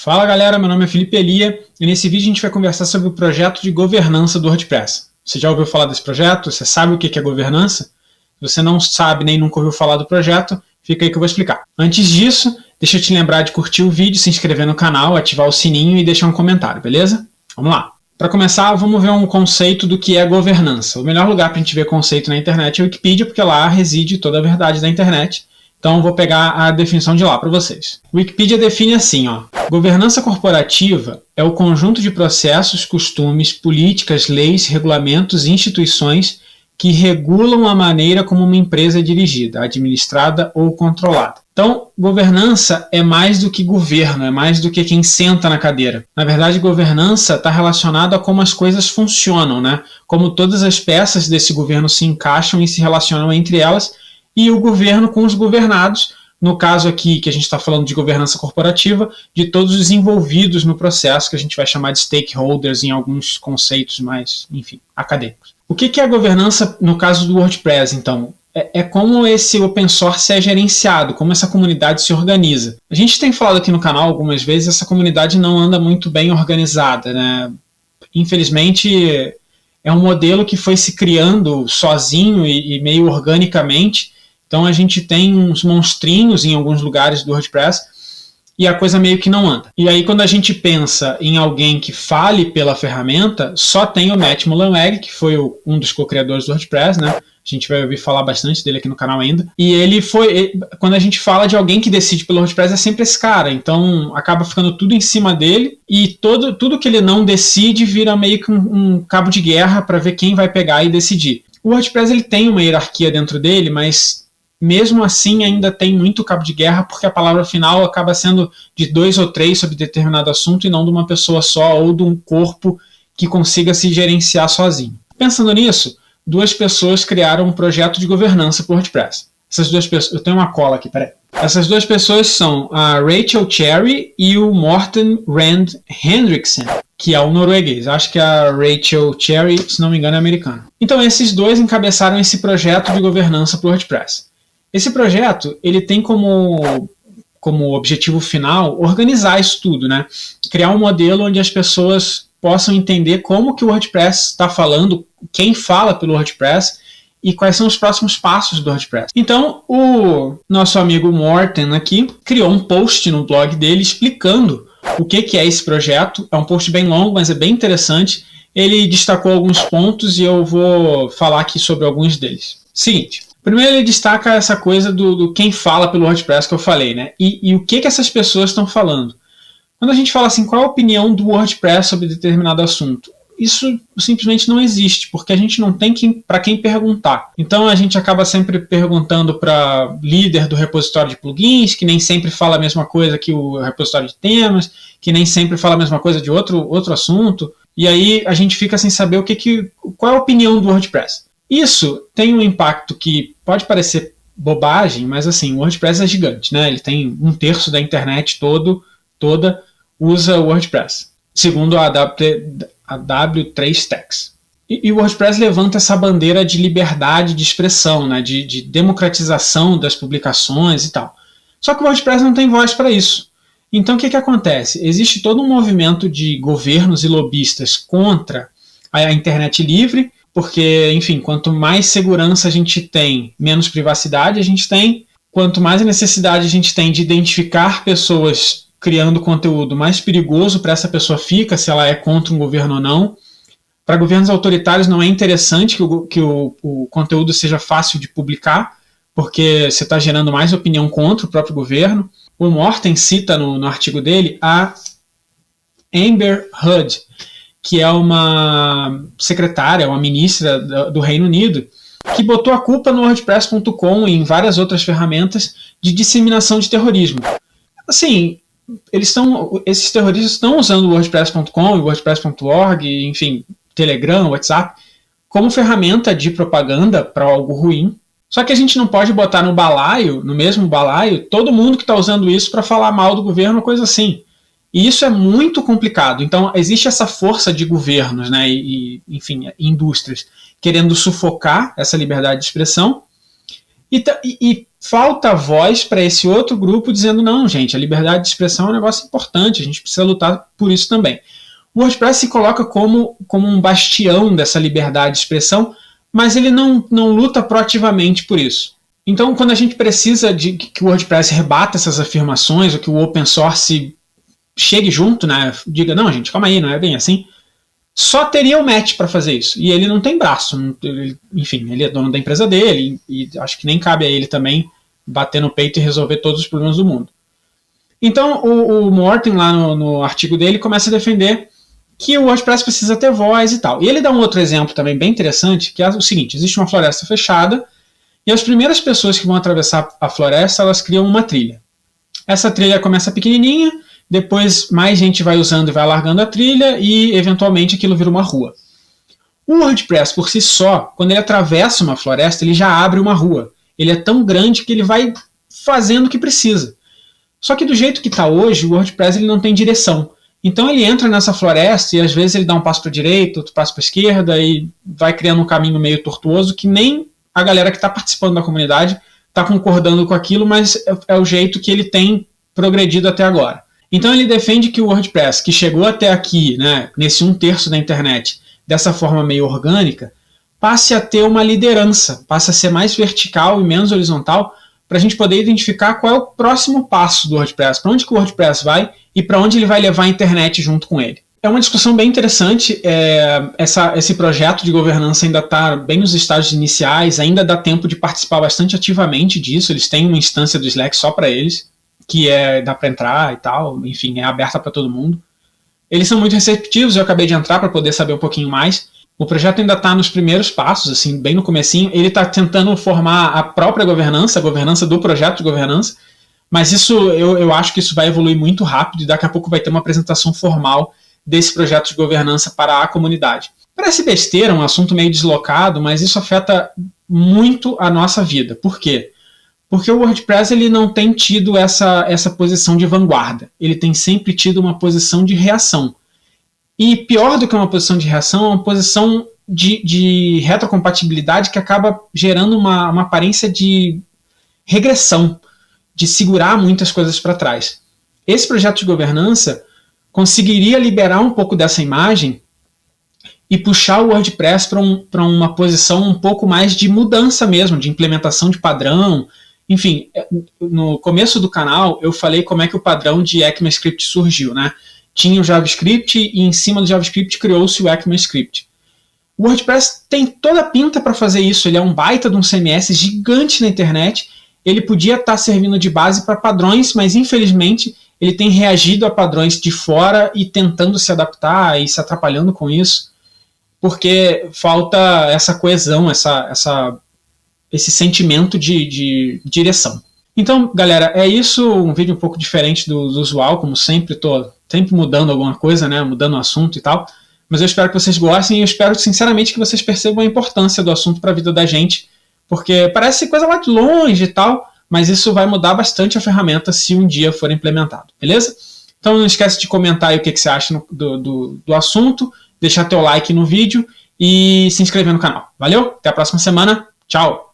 Fala galera, meu nome é Felipe Elia e nesse vídeo a gente vai conversar sobre o projeto de governança do WordPress. Você já ouviu falar desse projeto? Você sabe o que é governança? Se você não sabe nem nunca ouviu falar do projeto, fica aí que eu vou explicar. Antes disso, deixa eu te lembrar de curtir o vídeo, se inscrever no canal, ativar o sininho e deixar um comentário, beleza? Vamos lá! Para começar, vamos ver um conceito do que é governança. O melhor lugar para a gente ver conceito na internet é a Wikipedia, porque lá reside toda a verdade da internet. Então, vou pegar a definição de lá para vocês. Wikipedia define assim, ó. Governança corporativa é o conjunto de processos, costumes, políticas, leis, regulamentos e instituições que regulam a maneira como uma empresa é dirigida, administrada ou controlada. Então, governança é mais do que governo, é mais do que quem senta na cadeira. Na verdade, governança está relacionada a como as coisas funcionam, né? Como todas as peças desse governo se encaixam e se relacionam entre elas, e o governo com os governados, no caso aqui que a gente está falando de governança corporativa, de todos os envolvidos no processo, que a gente vai chamar de stakeholders em alguns conceitos mais, enfim, acadêmicos. O que é a governança no caso do WordPress, então? É como esse open source é gerenciado, como essa comunidade se organiza. A gente tem falado aqui no canal algumas vezes, essa comunidade não anda muito bem organizada, né? Infelizmente, é um modelo que foi se criando sozinho e meio organicamente. Então a gente tem uns monstrinhos em alguns lugares do WordPress e a coisa meio que não anda. E aí quando a gente pensa em alguém que fale pela ferramenta, só tem o Matt Mullenweg, que foi um dos co-criadores do WordPress, né? A gente vai ouvir falar bastante dele aqui no canal ainda. E quando a gente fala de alguém que decide pelo WordPress, é sempre esse cara. Então acaba ficando tudo em cima dele e tudo que ele não decide vira meio que um cabo de guerra para ver quem vai pegar e decidir. O WordPress ele tem uma hierarquia dentro dele, mas mesmo assim ainda tem muito cabo de guerra, porque a palavra final acaba sendo de 2 ou 3 sobre determinado assunto e não de uma pessoa só ou de um corpo que consiga se gerenciar sozinho. Pensando nisso, 2 pessoas criaram um projeto de governança para o WordPress. Essas 2 pessoas, eu tenho uma cola aqui, peraí. Essas 2 pessoas são a Rachel Cherry e o Morten Rand Hendriksen, que é o norueguês. Acho que a Rachel Cherry, se não me engano, é americana. Então esses 2 encabeçaram esse projeto de governança para o WordPress. Esse projeto ele tem como objetivo final organizar isso tudo, né? Criar um modelo onde as pessoas possam entender como que o WordPress está falando, quem fala pelo WordPress e quais são os próximos passos do WordPress. Então, o nosso amigo Morten aqui criou um post no blog dele explicando o que é esse projeto. É um post bem longo, mas é bem interessante. Ele destacou alguns pontos e eu vou falar aqui sobre alguns deles. Seguinte. Primeiro ele destaca essa coisa do quem fala pelo WordPress que eu falei, né? E o que essas pessoas estão falando. Quando a gente fala assim, qual é a opinião do WordPress sobre determinado assunto? Isso simplesmente não existe, porque a gente não tem para quem perguntar. Então a gente acaba sempre perguntando para líder do repositório de plugins, que nem sempre fala a mesma coisa que o repositório de temas, que nem sempre fala a mesma coisa de outro assunto. E aí a gente fica sem saber qual é a opinião do WordPress. Isso tem um impacto que pode parecer bobagem, mas assim, o WordPress é gigante, né? Ele tem 1/3 da internet toda usa o WordPress, segundo a W3Techs. E o WordPress levanta essa bandeira de liberdade de expressão, né? de democratização das publicações e tal. Só que o WordPress não tem voz para isso. Então o que acontece? Existe todo um movimento de governos e lobistas contra a internet livre, porque, enfim, quanto mais segurança a gente tem, menos privacidade a gente tem. Quanto mais necessidade a gente tem de identificar pessoas criando conteúdo, mais perigoso para essa pessoa fica, se ela é contra um governo ou não. Para governos autoritários não é interessante que o conteúdo seja fácil de publicar, porque você está gerando mais opinião contra o próprio governo. O Morten cita no artigo dele a Amber Rudd, que é uma secretária, uma ministra do Reino Unido, que botou a culpa no WordPress.com e em várias outras ferramentas de disseminação de terrorismo. Assim, esses terroristas estão usando o WordPress.com e o WordPress.org, enfim, Telegram, WhatsApp, como ferramenta de propaganda para algo ruim. Só que a gente não pode botar no mesmo balaio, todo mundo que está usando isso para falar mal do governo, coisa assim. E isso é muito complicado. Então, existe essa força de governos, né, enfim, indústrias, querendo sufocar essa liberdade de expressão. E falta voz para esse outro grupo dizendo, não, gente, a liberdade de expressão é um negócio importante, a gente precisa lutar por isso também. O WordPress se coloca como um bastião dessa liberdade de expressão, mas ele não luta proativamente por isso. Então, quando a gente precisa de que o WordPress rebata essas afirmações, ou que o open source chegue junto, né, diga, não, gente, calma aí, não é bem assim, só teria o Matt para fazer isso. E ele não tem braço. Enfim, ele é dono da empresa dele e acho que nem cabe a ele também bater no peito e resolver todos os problemas do mundo. Então, o Morten, lá no artigo dele, começa a defender que o WordPress precisa ter voz e tal. E ele dá um outro exemplo também bem interessante, que é o seguinte, existe uma floresta fechada e as primeiras pessoas que vão atravessar a floresta, elas criam uma trilha. Essa trilha começa pequenininha, depois mais gente vai usando e vai alargando a trilha e eventualmente aquilo vira uma rua. O WordPress por si só, quando ele atravessa uma floresta, ele já abre uma rua. Ele é tão grande que ele vai fazendo o que precisa. Só que do jeito que está hoje, o WordPress ele não tem direção. Então ele entra nessa floresta e às vezes ele dá um passo para a direita, outro passo para a esquerda e vai criando um caminho meio tortuoso que nem a galera que está participando da comunidade está concordando com aquilo, mas é o jeito que ele tem progredido até agora. Então ele defende que o WordPress, que chegou até aqui, né, nesse 1/3 da internet, dessa forma meio orgânica, passe a ter uma liderança, passe a ser mais vertical e menos horizontal, para a gente poder identificar qual é o próximo passo do WordPress, para onde que o WordPress vai e para onde ele vai levar a internet junto com ele. É uma discussão bem interessante, esse projeto de governança ainda está bem nos estágios iniciais, ainda dá tempo de participar bastante ativamente disso, eles têm uma instância do Slack só para eles, que dá para entrar e tal, enfim, é aberta para todo mundo. Eles são muito receptivos, eu acabei de entrar para poder saber um pouquinho mais. O projeto ainda está nos primeiros passos, assim, bem no comecinho. Ele está tentando formar a própria governança, a governança do projeto de governança, mas isso eu acho que isso vai evoluir muito rápido e daqui a pouco vai ter uma apresentação formal desse projeto de governança para a comunidade. Parece besteira, um assunto meio deslocado, mas isso afeta muito a nossa vida. Por quê? Porque o WordPress ele não tem tido essa posição de vanguarda. Ele tem sempre tido uma posição de reação. E pior do que uma posição de reação, é uma posição de retrocompatibilidade que acaba gerando uma aparência de regressão, de segurar muitas coisas para trás. Esse projeto de governança conseguiria liberar um pouco dessa imagem e puxar o WordPress para uma posição um pouco mais de mudança mesmo, de implementação de padrão. Enfim, no começo do canal eu falei como é que o padrão de ECMAScript surgiu, né? Tinha o JavaScript e em cima do JavaScript criou-se o ECMAScript. O WordPress tem toda a pinta para fazer isso, ele é um baita de um CMS gigante na internet, ele podia estar servindo de base para padrões, mas infelizmente ele tem reagido a padrões de fora e tentando se adaptar e se atrapalhando com isso, porque falta essa coesão, esse sentimento de direção. Então, galera, é isso, um vídeo um pouco diferente do usual, como sempre, estou sempre mudando alguma coisa, né, mudando o assunto e tal, mas eu espero que vocês gostem e eu espero sinceramente que vocês percebam a importância do assunto para a vida da gente, porque parece coisa lá de longe e tal, mas isso vai mudar bastante a ferramenta se um dia for implementado, beleza? Então não esquece de comentar aí o que você acha do assunto, deixar teu like no vídeo e se inscrever no canal. Valeu? Até a próxima semana. Tchau!